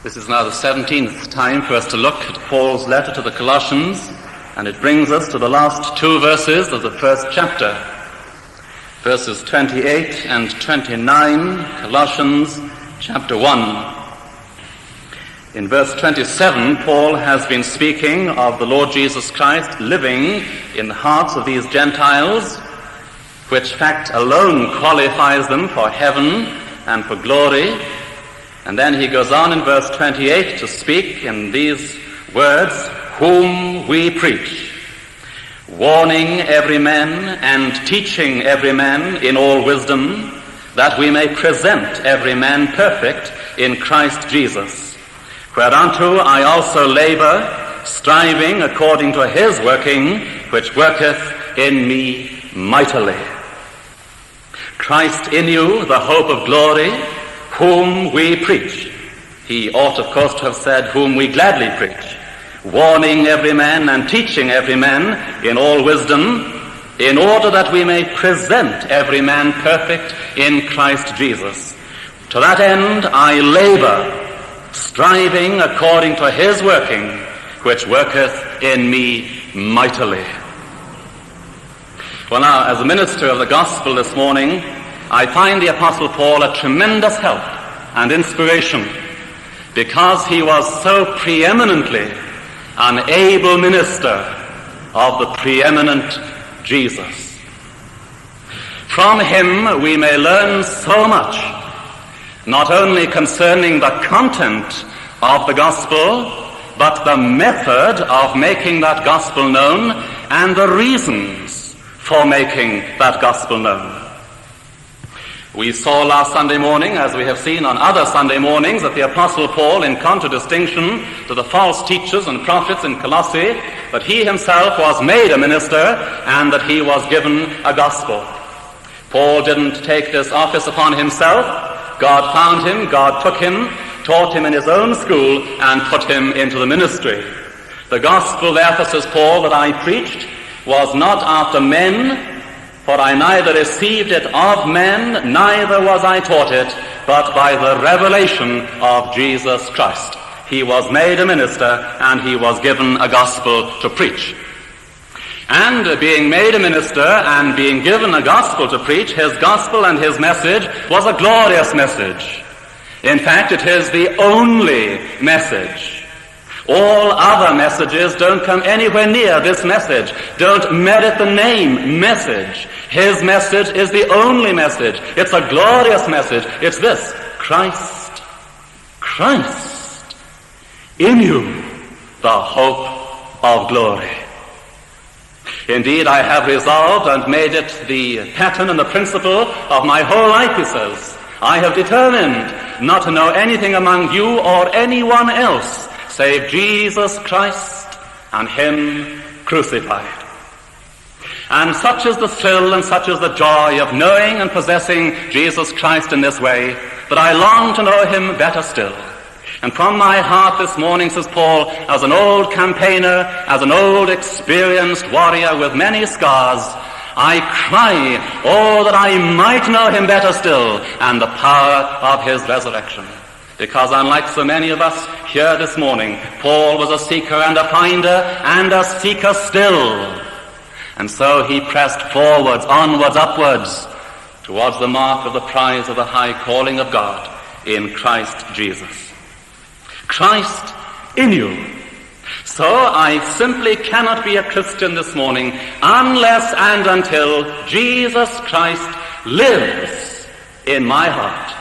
This is now the 17th time for us to look at Paul's letter to the Colossians, and it brings us to the last two verses of the first chapter, verses 28 and 29, Colossians chapter 1. In verse 27, Paul has been speaking of the Lord Jesus Christ living in the hearts of these Gentiles, which fact alone qualifies them for heaven and for glory. And then he goes on in verse 28 to speak in these words, whom we preach, warning every man and teaching every man in all wisdom, that we may present every man perfect in Christ Jesus. Whereunto I also labor, striving according to his working, which worketh in me mightily. Christ in you, the hope of glory, whom we preach. He ought, of course, to have said, whom we gladly preach, warning every man and teaching every man in all wisdom, in order that we may present every man perfect in Christ Jesus. To that end I labor, striving according to his working, which worketh in me mightily. Well, now, as a minister of the gospel this morning, I find the Apostle Paul a tremendous help and inspiration, because he was so preeminently an able minister of the preeminent Jesus. From him we may learn so much, not only concerning the content of the gospel, but the method of making that gospel known and the reasons for making that gospel known. We saw last Sunday morning, as we have seen on other Sunday mornings, that the Apostle Paul, in contradistinction to the false teachers and prophets in Colossae, that he himself was made a minister and that he was given a gospel. Paul didn't take this office upon himself. God found him, God took him, taught him in his own school, and put him into the ministry. The gospel, therefore, says Paul, that I preached was not after men, for I neither received it of men, neither was I taught it, but by the revelation of Jesus Christ. He was made a minister, and he was given a gospel to preach. And being made a minister and being given a gospel to preach, his gospel and his message was a glorious message. In fact, it is the only message. All other messages don't come anywhere near this message, don't merit the name message. His message is the only message. It's a glorious message. It's this: Christ in you, the hope of glory. Indeed, I have resolved and made it the pattern and the principle of my whole life, he says. I have determined not to know anything among you or anyone else save Jesus Christ and him crucified. And such is the thrill and such is the joy of knowing and possessing Jesus Christ in this way, that I long to know him better still. And from my heart this morning, says Paul, as an old campaigner, as an old experienced warrior with many scars, I cry, oh, that I might know him better still and the power of his resurrection. Because unlike so many of us here this morning, Paul was a seeker and a finder and a seeker still. And so he pressed forwards, onwards, upwards, towards the mark of the prize of the high calling of God in Christ Jesus. Christ in you. So I simply cannot be a Christian this morning unless and until Jesus Christ lives in my heart.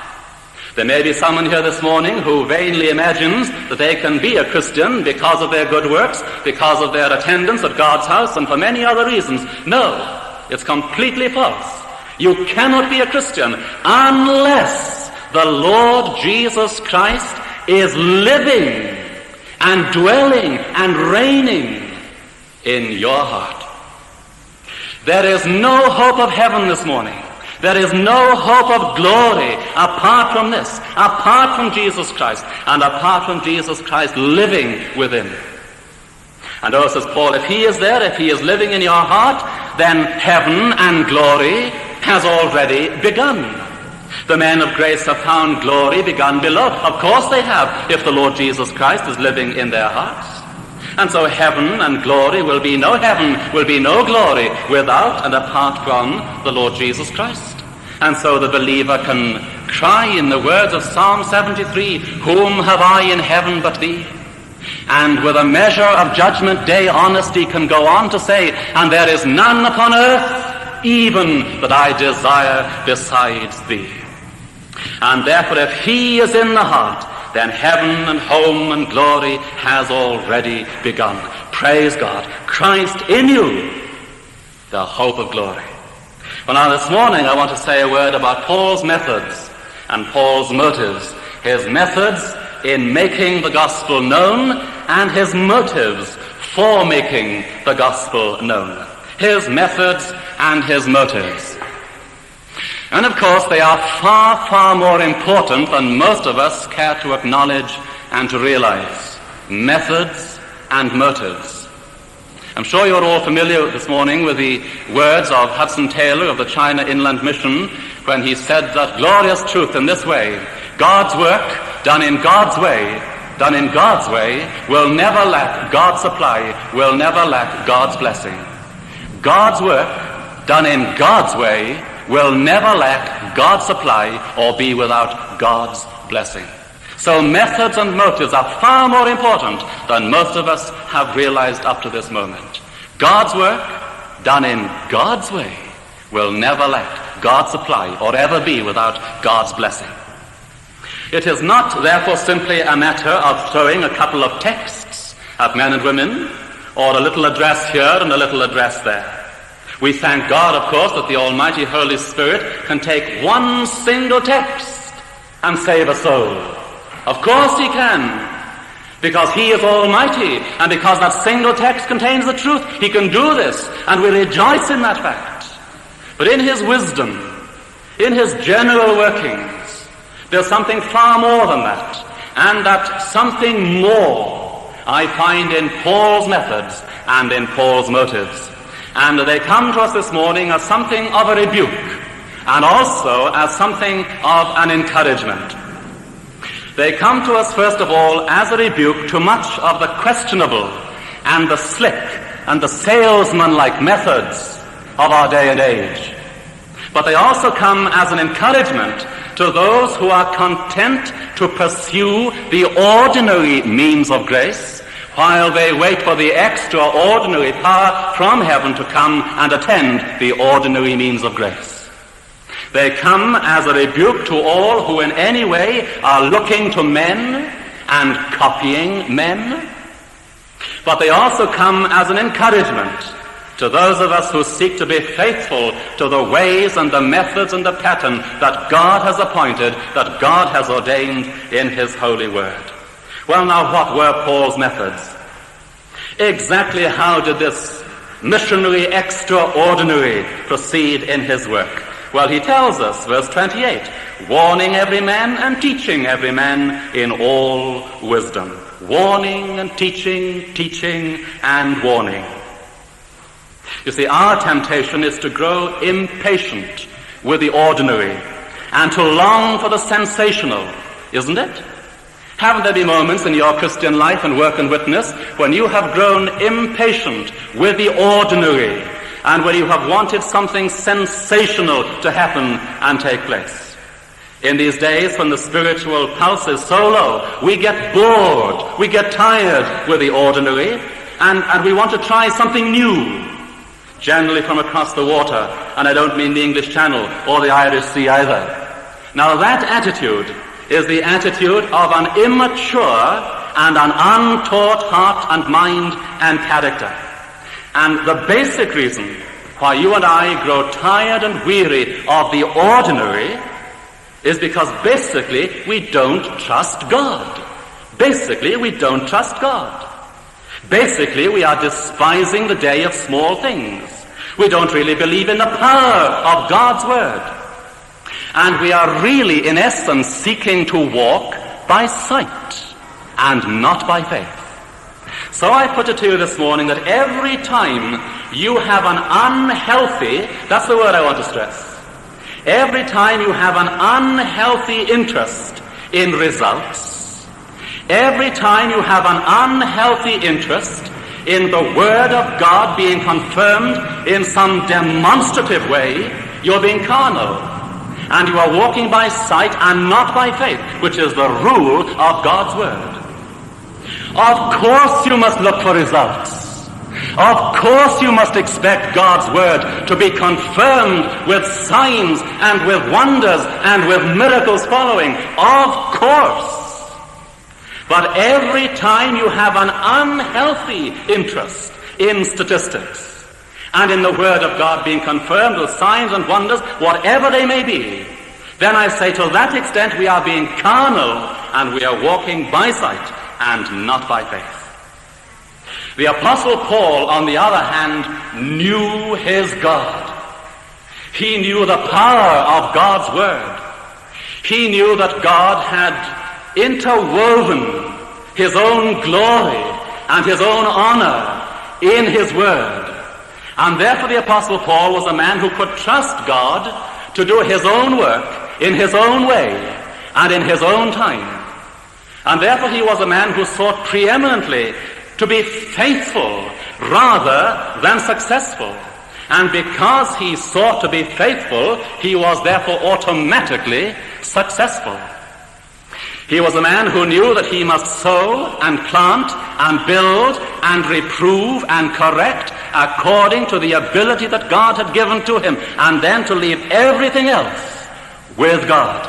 There may be someone here this morning who vainly imagines that they can be a Christian because of their good works, because of their attendance at God's house, and for many other reasons. No, it's completely false. You cannot be a Christian unless the Lord Jesus Christ is living and dwelling and reigning in your heart. There is no hope of heaven this morning. There is no hope of glory apart from this, apart from Jesus Christ, and apart from Jesus Christ living within. And oh, says Paul, if he is there, if he is living in your heart, then heaven and glory has already begun. The men of grace have found glory begun below. Of course they have, if the Lord Jesus Christ is living in their hearts. And so heaven and glory will be no heaven, will be no glory without and apart from the Lord Jesus Christ. And so the believer can cry in the words of Psalm 73, whom have I in heaven but thee? And with a measure of judgment day honesty can go on to say, and there is none upon earth even that I desire besides thee. And therefore if he is in the heart, then heaven and home and glory has already begun. Praise God. Christ in you, the hope of glory. Well, now this morning I want to say a word about Paul's methods and Paul's motives. His methods in making the gospel known and his motives for making the gospel known. His methods and his motives. And of course they are far, far more important than most of us care to acknowledge and to realize. Methods and motives. I'm sure you're all familiar this morning with the words of Hudson Taylor of the China Inland Mission when he said that glorious truth in this way, God's work done in God's way, will never lack God's supply, will never lack God's blessing. God's work done in God's way will never lack God's supply or be without God's blessing. So methods and motives are far more important than most of us have realized up to this moment. God's work, done in God's way, will never lack God's supply or ever be without God's blessing. It is not, therefore, simply a matter of throwing a couple of texts at men and women, or a little address here and a little address there. We thank God, of course, that the Almighty Holy Spirit can take one single text and save a soul. Of course he can, because he is Almighty, and because that single text contains the truth. He can do this, and we rejoice in that fact. But in his wisdom, in his general workings, there's something far more than that, and that something more I find in Paul's methods and in Paul's motives. And they come to us this morning as something of a rebuke, and also as something of an encouragement. They come to us, first of all, as a rebuke to much of the questionable and the slick and the salesman-like methods of our day and age. But they also come as an encouragement to those who are content to pursue the ordinary means of grace, while they wait for the extraordinary power from heaven to come and attend the ordinary means of grace. They come as a rebuke to all who in any way are looking to men and copying men. But they also come as an encouragement to those of us who seek to be faithful to the ways and the methods and the pattern that God has appointed, that God has ordained in his holy word. Well, now, what were Paul's methods? Exactly how did this missionary extraordinary proceed in his work? Well, he tells us, verse 28, warning every man and teaching every man in all wisdom. Warning and teaching, teaching and warning. You see, our temptation is to grow impatient with the ordinary and to long for the sensational, isn't it? Haven't there been moments in your Christian life and work and witness when you have grown impatient with the ordinary and when you have wanted something sensational to happen and take place? In these days when the spiritual pulse is so low, we get bored, we get tired with the ordinary, and we want to try something new, generally from across the water, and I don't mean the English Channel or the Irish Sea either. Now that attitude is the attitude of an immature and an untaught heart and mind and character. And the basic reason why you and I grow tired and weary of the ordinary is because basically we don't trust God. Basically we don't trust God. Basically we are despising the day of small things. We don't really believe in the power of God's word. And we are really, in essence, seeking to walk by sight and not by faith. So I put it to you this morning that every time you have an unhealthy, that's the word I want to stress, every time you have an unhealthy interest in results, every time you have an unhealthy interest in the Word of God being confirmed in some demonstrative way, you're being carnal. And you are walking by sight and not by faith, which is the rule of God's Word. Of course you must look for results. Of course you must expect God's Word to be confirmed with signs and with wonders and with miracles following. Of course. But every time you have an unhealthy interest in statistics and in the Word of God being confirmed with signs and wonders, whatever they may be, then I say to that extent we are being carnal and we are walking by sight and not by faith. The Apostle Paul, on the other hand, knew his God. He knew the power of God's Word. He knew that God had interwoven his own glory and his own honor in his Word. And therefore the Apostle Paul was a man who could trust God to do his own work in his own way and in his own time. And therefore he was a man who sought preeminently to be faithful rather than successful. And because he sought to be faithful, he was therefore automatically successful. He was a man who knew that he must sow and plant and build and reprove and correct according to the ability that God had given to him, and then to leave everything else with God.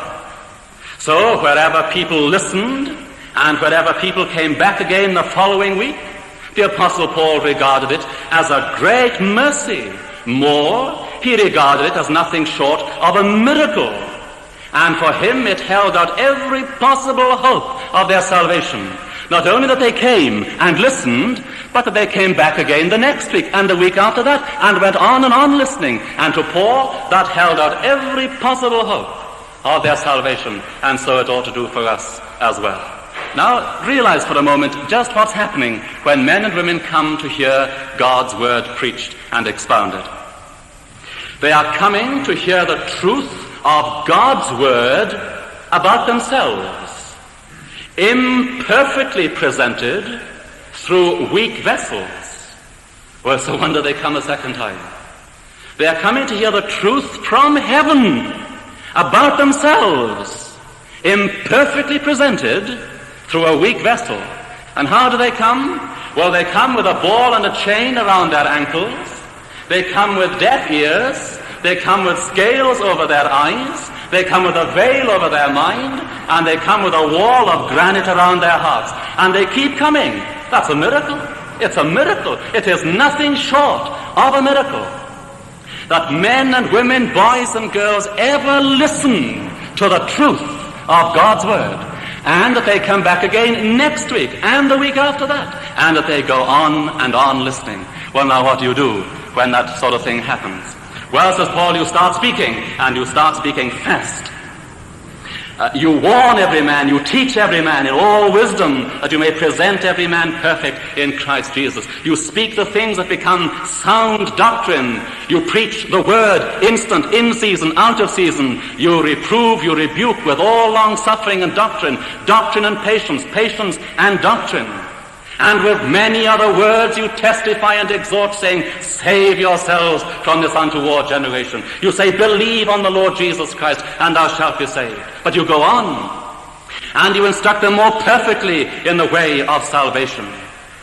So wherever people listened and wherever people came back again the following week, the Apostle Paul regarded it as a great mercy. More, he regarded it as nothing short of a miracle. And for him it held out every possible hope of their salvation. Not only that they came and listened, but that they came back again the next week and the week after that and went on and on listening. And to Paul, that held out every possible hope of their salvation. And so it ought to do for us as well. Now, realize for a moment just what's happening when men and women come to hear God's Word preached and expounded. They are coming to hear the truth of God's Word about themselves, imperfectly presented through weak vessels. Well, it's a wonder they come a second time. They are coming to hear the truth from heaven about themselves, imperfectly presented through a weak vessel. And how do they come? Well, they come with a ball and a chain around their ankles. They come with deaf ears. They come with scales over their eyes. They come with a veil over their mind. And they come with a wall of granite around their hearts. And they keep coming. That's a miracle. It's a miracle. It is nothing short of a miracle that men and women, boys and girls ever listen to the truth of God's Word, and that they come back again next week and the week after that, and that they go on and on listening. Well, now what do you do when that sort of thing happens? Well, says Paul, you start speaking, and you start speaking fast. You warn every man, you teach every man in all wisdom, that you may present every man perfect in Christ Jesus. You speak the things that become sound doctrine. You preach the Word instant, in season, out of season. You reprove, you rebuke with all long suffering and doctrine and patience, patience and doctrine. And with many other words you testify and exhort, saying, save yourselves from this untoward generation. You say, believe on the Lord Jesus Christ, and thou shalt be saved. But you go on, and you instruct them more perfectly in the way of salvation.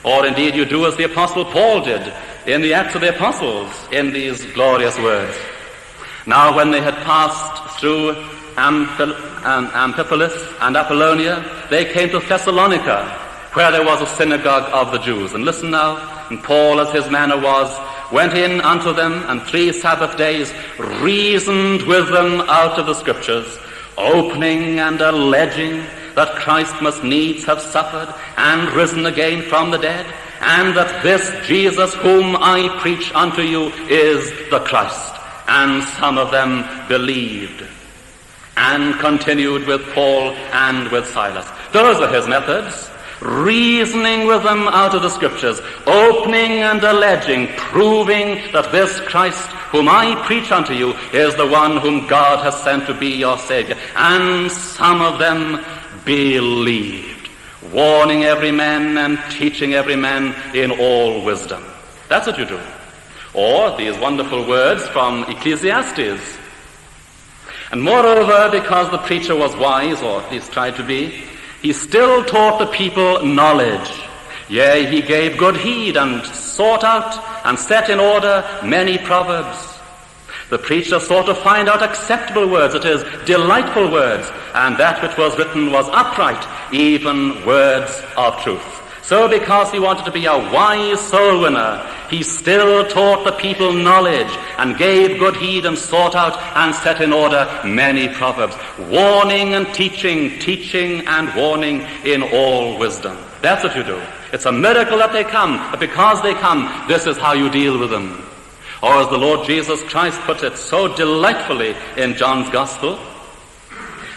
Or indeed you do as the Apostle Paul did in the Acts of the Apostles, in these glorious words. Now when they had passed through Amphipolis and Apollonia, they came to Thessalonica, where there was a synagogue of the Jews. And listen now, and Paul, as his manner was, went in unto them, and 3 Sabbath days reasoned with them out of the Scriptures, opening and alleging that Christ must needs have suffered and risen again from the dead, and that this Jesus whom I preach unto you is the Christ. And some of them believed and continued with Paul and with Silas. Those are his methods. reasoning with them out of the Scriptures, opening and alleging, proving that this Christ whom I preach unto you is the one whom God has sent to be your Savior. And some of them believed, warning every man and teaching every man in all wisdom. That's what you do. Or these wonderful words from Ecclesiastes. And moreover, because the preacher was wise, or at least tried to be, he still taught the people knowledge. Yea, he gave good heed and sought out and set in order many proverbs. The preacher sought to find out acceptable words, that is, delightful words, and that which was written was upright, even words of truth. So because he wanted to be a wise soul winner, he still taught the people knowledge and gave good heed and sought out and set in order many proverbs, warning and teaching, teaching and warning in all wisdom. That's what you do. It's a miracle that they come, but because they come, this is how you deal with them. Or as the Lord Jesus Christ puts it so delightfully in John's Gospel,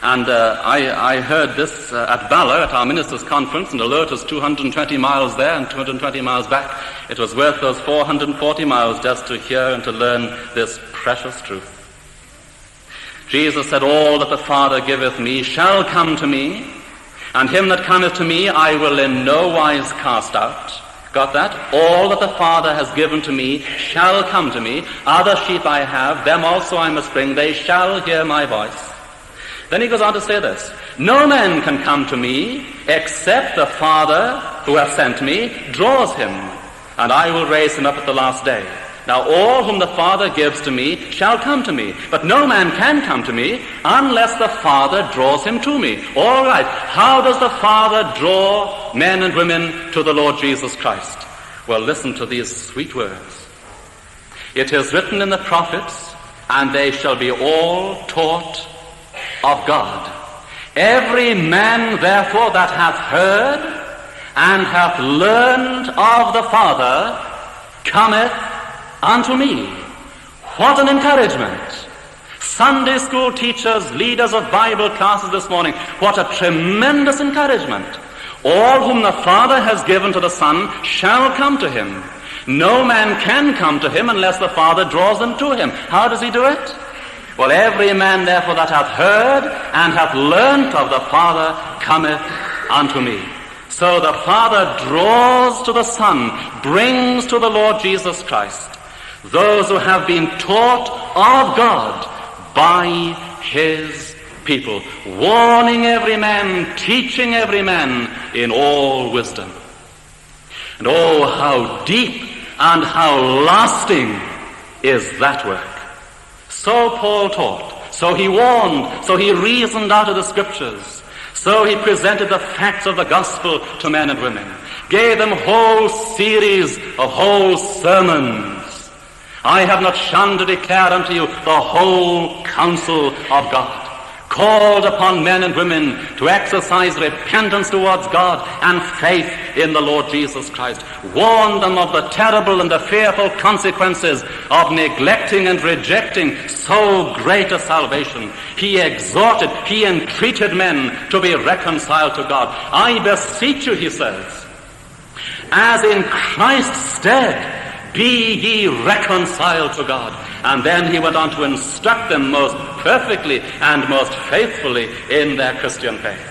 and I heard this at Bala at our ministers' conference, and although it was 220 miles there and 220 miles back, it was worth those 440 miles just to hear and to learn this precious truth. Jesus said, all that the Father giveth me shall come to me, and him that cometh to me I will in no wise cast out. Got that? All that the Father has given to me shall come to me. Other sheep I have, them also I must bring. They shall hear my voice. Then he goes on to say this, no man can come to me except the Father who hath sent me draws him, and I will raise him up at the last day. Now all whom the Father gives to me shall come to me, but no man can come to me unless the Father draws him to me. All right, how does the Father draw men and women to the Lord Jesus Christ? Well, listen to these sweet words. It is written in the prophets, and they shall be all taught of God. Every man, therefore, that hath heard and hath learned of the Father cometh unto me. What an encouragement. Sunday school teachers, leaders of Bible classes this morning, what a tremendous encouragement. All whom the Father has given to the Son shall come to him. No man can come to him unless the Father draws them to him. How does he do it? Well, every man therefore that hath heard and hath learnt of the Father cometh unto me. So the Father draws to the Son, brings to the Lord Jesus Christ those who have been taught of God by his people, warning every man, teaching every man in all wisdom. And oh, how deep and how lasting is that work. So Paul taught, so he warned, so he reasoned out of the Scriptures, so he presented the facts of the gospel to men and women, gave them whole series of whole sermons. I have not shunned to declare unto you the whole counsel of God. Called upon men and women to exercise repentance towards God and faith in the Lord Jesus Christ. Warned them of the terrible and the fearful consequences of neglecting and rejecting so great a salvation. He exhorted, he entreated men to be reconciled to God. I beseech you, he says, as in Christ's stead, be ye reconciled to God. And then he went on to instruct them most perfectly and most faithfully in their Christian faith.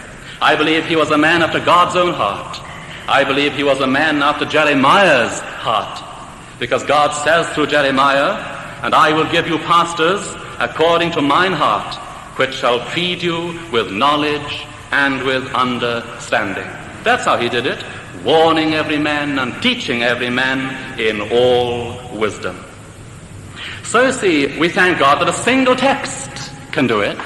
I believe he was a man after God's own heart. I believe he was a man after Jeremiah's heart. Because God says through Jeremiah, and I will give you pastors according to mine heart, which shall feed you with knowledge and with understanding. That's how he did it. Warning every man and teaching every man in all wisdom. So you see, we thank God that a single text can do it,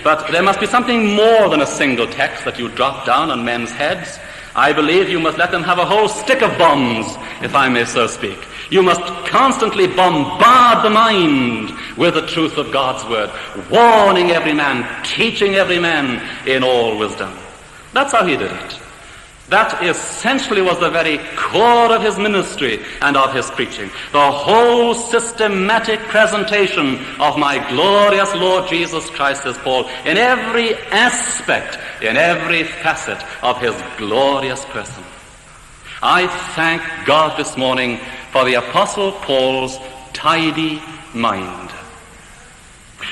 but there must be something more than a single text that you drop down on men's heads. I believe you must let them have a whole stick of bombs, if I may so speak. You must constantly bombard the mind with the truth of God's word, warning every man, teaching every man in all wisdom. That's how he did it. That essentially was the very core of his ministry and of his preaching. The whole systematic presentation of my glorious Lord Jesus Christ, says Paul, in every aspect, in every facet of his glorious person. I thank God this morning for the Apostle Paul's tidy mind.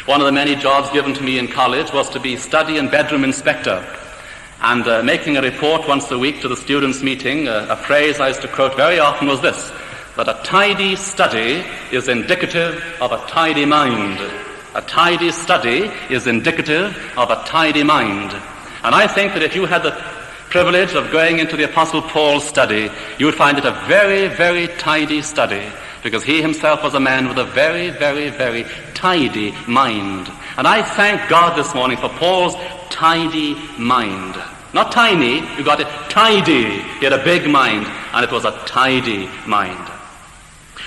One of the many jobs given to me in college was to be study and bedroom inspector. And making a report once a week to the students' meeting, a phrase I used to quote very often was this, that a tidy study is indicative of a tidy mind. A tidy study is indicative of a tidy mind. And I think that if you had the privilege of going into the Apostle Paul's study, you would find it a very, very tidy study, because he himself was a man with a very, very, very tidy mind. And I thank God this morning for Paul's tidy mind. Not tiny, you got it, tidy. He had a big mind, and it was a tidy mind.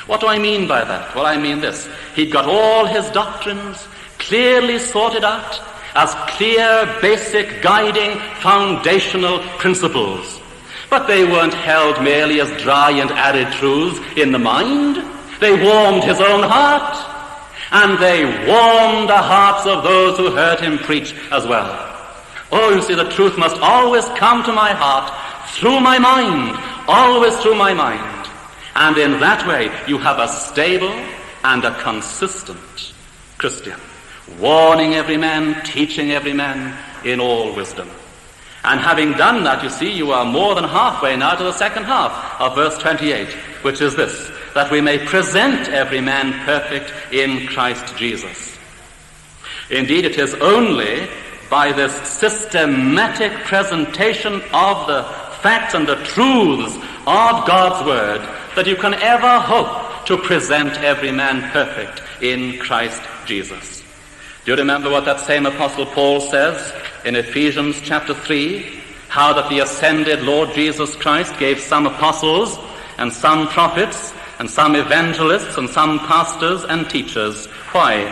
What do I mean by that? Well, I mean this. He'd got all his doctrines clearly sorted out as clear, basic, guiding, foundational principles. But they weren't held merely as dry and arid truths in the mind. They warmed his own heart, and they warmed the hearts of those who heard him preach as well. Oh, you see, the truth must always come to my heart through my mind, always through my mind. And in that way, you have a stable and a consistent Christian, warning every man, teaching every man in all wisdom. And having done that, you see, you are more than halfway now to the second half of verse 28, which is this, that we may present every man perfect in Christ Jesus. Indeed, it is only by this systematic presentation of the facts and the truths of God's Word that you can ever hope to present every man perfect in Christ Jesus. Do you remember what that same Apostle Paul says in Ephesians chapter 3? How that the ascended Lord Jesus Christ gave some apostles and some prophets and some evangelists and some pastors and teachers. Why?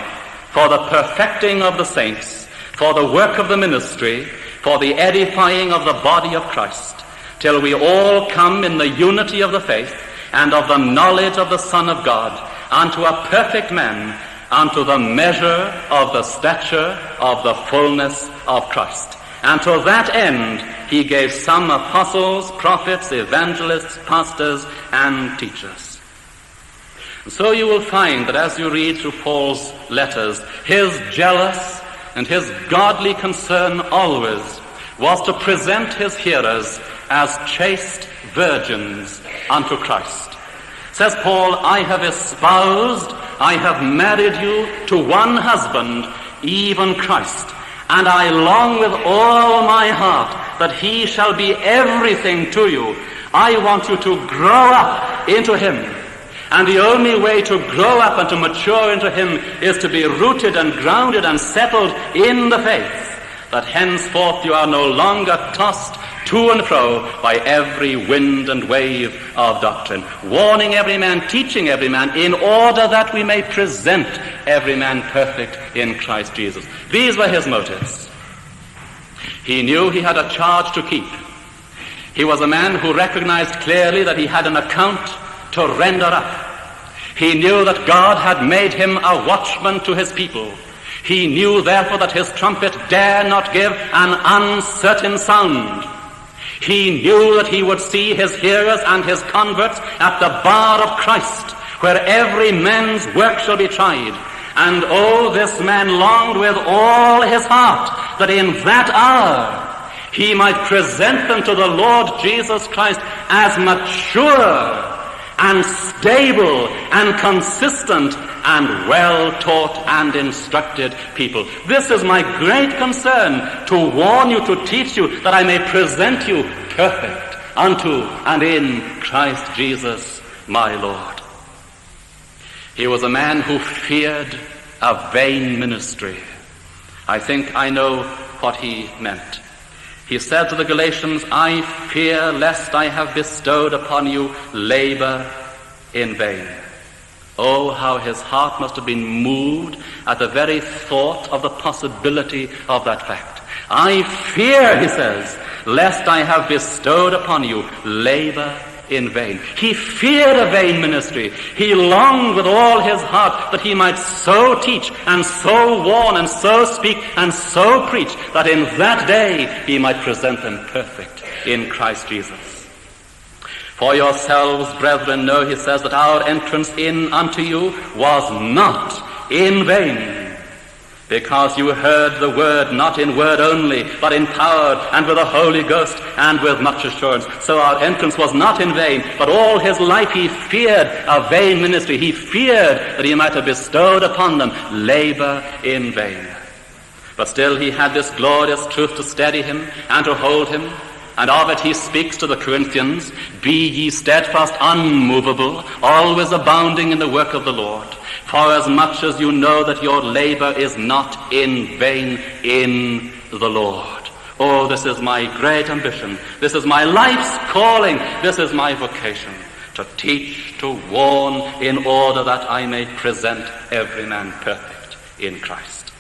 For the perfecting of the saints, for the work of the ministry, for the edifying of the body of Christ, till we all come in the unity of the faith and of the knowledge of the Son of God, unto a perfect man, unto the measure of the stature of the fullness of Christ. And to that end he gave some apostles, prophets, evangelists, pastors, and teachers. So you will find that as you read through Paul's letters, his jealous and his godly concern always was to present his hearers as chaste virgins unto Christ. Says Paul, I have espoused, I have married you to one husband, even Christ, and I long with all my heart that he shall be everything to you. I want you to grow up into him. And the only way to grow up and to mature into him is to be rooted and grounded and settled in the faith, that henceforth you are no longer tossed to and fro by every wind and wave of doctrine, warning every man, teaching every man, in order that we may present every man perfect in Christ Jesus. These were his motives. He knew he had a charge to keep. He was a man who recognized clearly that he had an account to render up. He knew that God had made him a watchman to his people. He knew therefore that his trumpet dare not give an uncertain sound. He knew that he would see his hearers and his converts at the bar of Christ, where every man's work shall be tried. And oh, this man longed with all his heart that in that hour he might present them to the Lord Jesus Christ as mature and stable and consistent and well-taught and instructed people. This is my great concern, to warn you, to teach you, that I may present you perfect unto and in Christ Jesus my Lord. He was a man who feared a vain ministry. I think I know what he meant. He said to the Galatians, I fear lest I have bestowed upon you labor in vain. Oh, how his heart must have been moved at the very thought of the possibility of that fact. I fear, he says, lest I have bestowed upon you labor in vain. He feared a vain ministry. He longed with all his heart that he might so teach and so warn and so speak and so preach that in that day he might present them perfect in Christ Jesus. For yourselves, brethren, know, he says, that our entrance in unto you was not in vain, because you heard the word not in word only, but in power and with the Holy Ghost and with much assurance. So our entrance was not in vain, but all his life he feared a vain ministry. He feared that he might have bestowed upon them labor in vain. But still he had this glorious truth to steady him and to hold him. And of it he speaks to the Corinthians, be ye steadfast, unmovable, always abounding in the work of the Lord. For as much as you know that your labor is not in vain in the Lord. Oh, this is my great ambition. This is my life's calling. This is my vocation, to teach, to warn, in order that I may present every man perfect in Christ.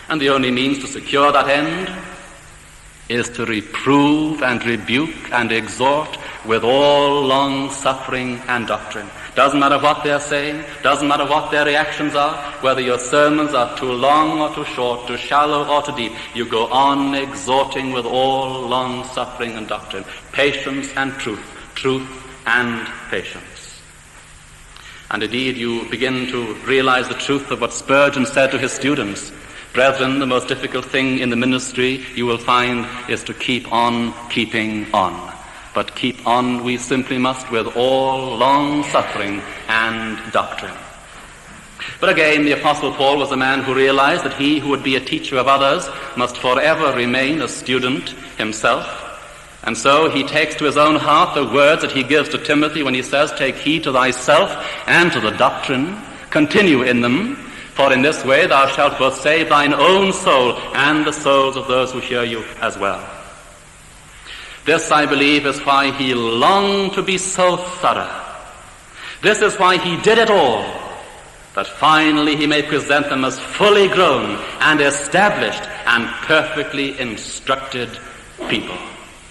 And the only means to secure that end is to reprove and rebuke and exhort with all long-suffering and doctrine. Doesn't matter what they're saying, doesn't matter what their reactions are, whether your sermons are too long or too short, too shallow or too deep, you go on exhorting with all long-suffering and doctrine, patience and truth and patience. And indeed you begin to realize the truth of what Spurgeon said to his students. Brethren, the most difficult thing in the ministry you will find is to keep on keeping on. But keep on we simply must with all long-suffering and doctrine. But again, the Apostle Paul was a man who realized that he who would be a teacher of others must forever remain a student himself. And so he takes to his own heart the words that he gives to Timothy when he says, take heed to thyself and to the doctrine, continue in them, for in this way thou shalt both save thine own soul and the souls of those who hear you as well. This, I believe, is why he longed to be so thorough. This is why he did it all, that finally he may present them as fully grown and established and perfectly instructed people.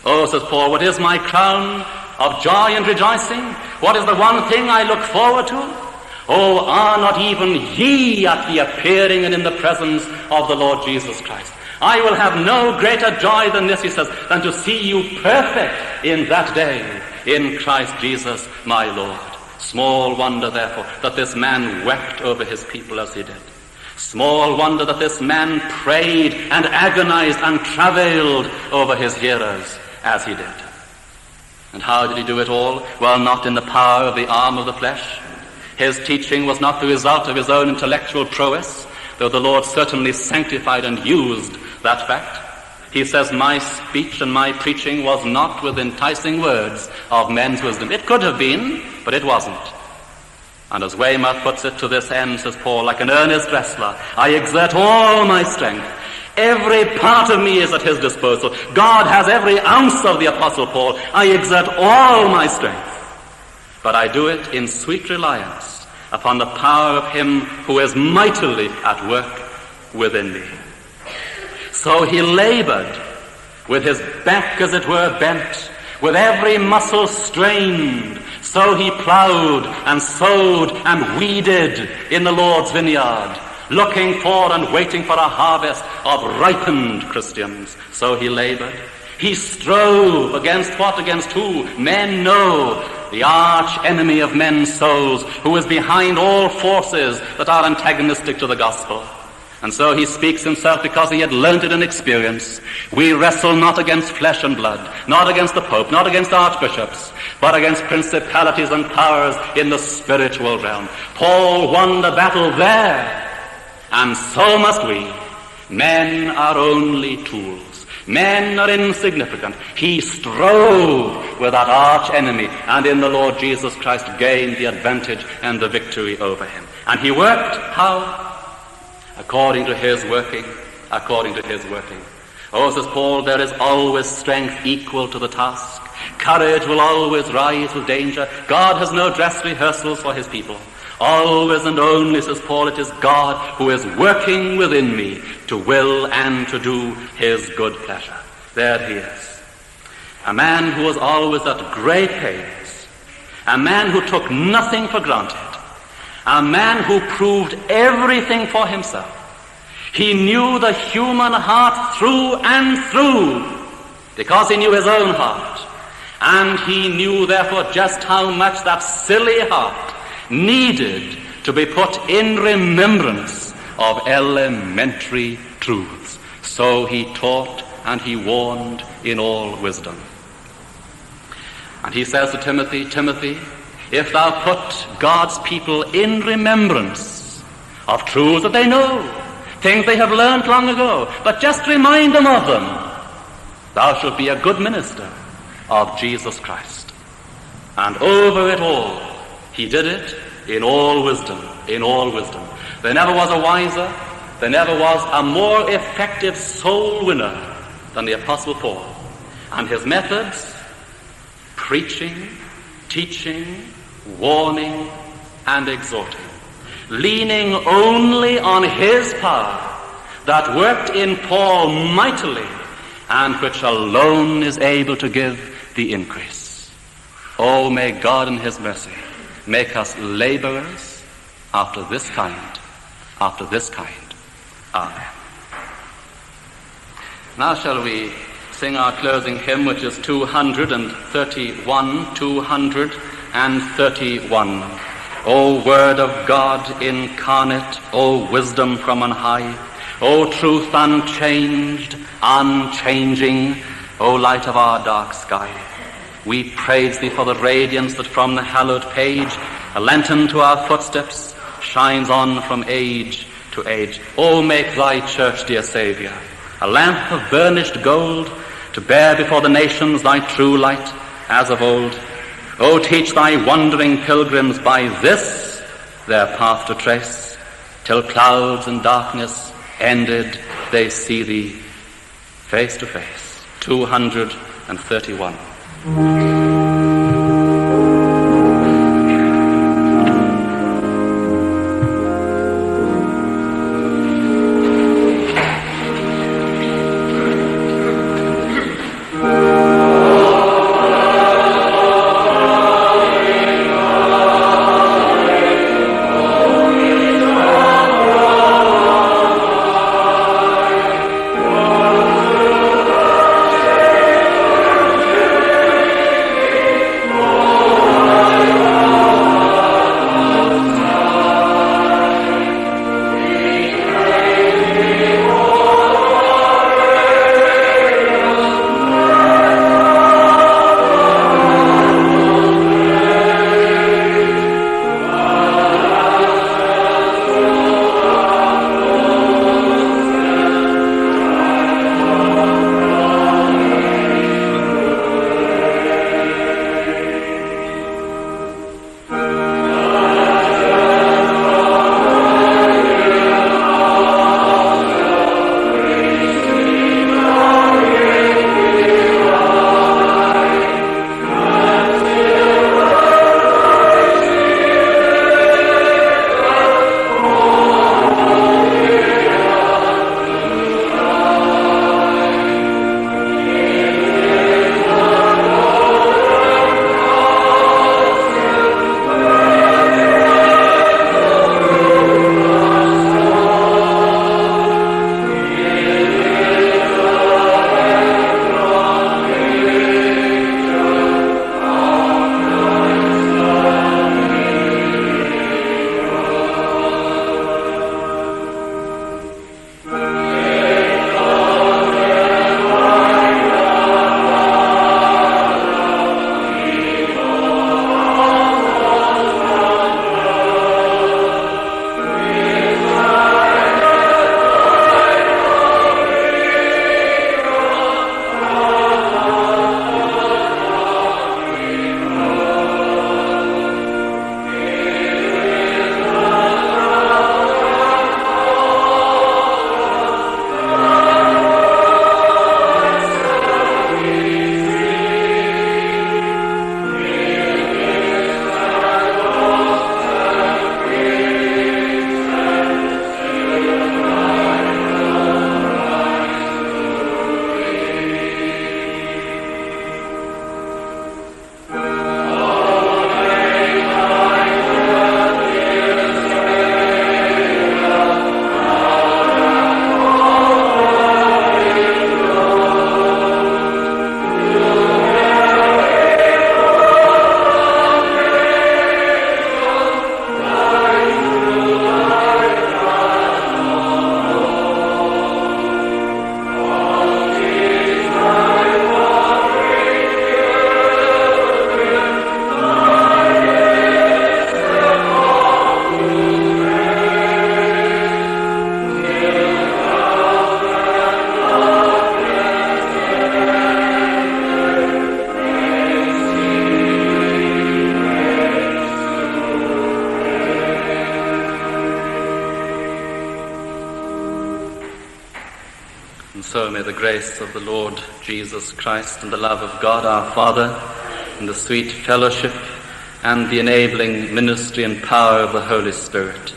Oh, says Paul, what is my crown of joy and rejoicing? What is the one thing I look forward to? Oh, are not even ye at the appearing and in the presence of the Lord Jesus Christ? I will have no greater joy than this, he says, than to see you perfect in that day in Christ Jesus my Lord. Small wonder, therefore, that this man wept over his people as he did. Small wonder that this man prayed and agonized and travailed over his hearers as he did. And how did he do it all? Well, not in the power of the arm of the flesh. His teaching was not the result of his own intellectual prowess, though the Lord certainly sanctified and used that fact. He says, my speech and my preaching was not with enticing words of men's wisdom. It could have been, but it wasn't. And as Weymouth puts it, to this end, says Paul, like an earnest wrestler, I exert all my strength. Every part of me is at his disposal. God has every ounce of the Apostle Paul. I exert all my strength. But I do it in sweet reliance upon the power of him who is mightily at work within me. So he labored with his back, as it were, bent, with every muscle strained. So he plowed and sowed and weeded in the Lord's vineyard, looking for and waiting for a harvest of ripened Christians. So he labored. He strove against what? Against who? Men know. The arch enemy of men's souls, who is behind all forces that are antagonistic to the gospel. And so he speaks himself because he had learned it in experience. We wrestle not against flesh and blood, not against the Pope, not against archbishops, but against principalities and powers in the spiritual realm. Paul won the battle there, and so must we. Men are only tools. Men are insignificant. He strove with that arch enemy, and in the Lord Jesus Christ gained the advantage and the victory over him. And he worked how? According to his working, according to his working. Oh, says Paul, there is always strength equal to the task. Courage will always rise with danger. God has no dress rehearsals for his people. Always and only, says Paul, it is God who is working within me to will and to do his good pleasure. There he is. A man who was always at great pains. A man who took nothing for granted. A man who proved everything for himself. He knew the human heart through and through because he knew his own heart. And he knew, therefore, just how much that silly heart needed to be put in remembrance of elementary truths. So he taught and he warned in all wisdom. And he says to Timothy, Timothy, if thou put God's people in remembrance of truths that they know, things they have learned long ago, but just remind them of them, thou shalt be a good minister of Jesus Christ. And over it all, he did it in all wisdom, in all wisdom. There never was a wiser, there never was a more effective soul winner than the Apostle Paul. And his methods, preaching, teaching, warning, and exhorting, leaning only on his power that worked in Paul mightily and which alone is able to give the increase. Oh, may God in his mercy make us laborers after this kind, after this kind. Amen. Now shall we sing our closing hymn, which is 231, 231. O Word of God incarnate, O wisdom from on high, O truth unchanged, unchanging, O light of our dark sky, we praise thee for the radiance that from the hallowed page, a lantern to our footsteps, shines on from age to age. O make thy church, dear Saviour, a lamp of burnished gold, to bear before the nations thy true light as of old. O teach thy wandering pilgrims by this their path to trace, till clouds and darkness ended, they see thee face to face. 231. And so may the grace of the Lord Jesus Christ and the love of God our Father and the sweet fellowship and the enabling ministry and power of the Holy Spirit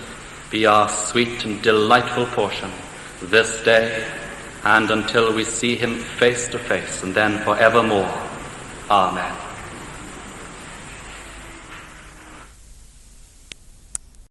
be our sweet and delightful portion this day and until we see him face to face and then forevermore. Amen.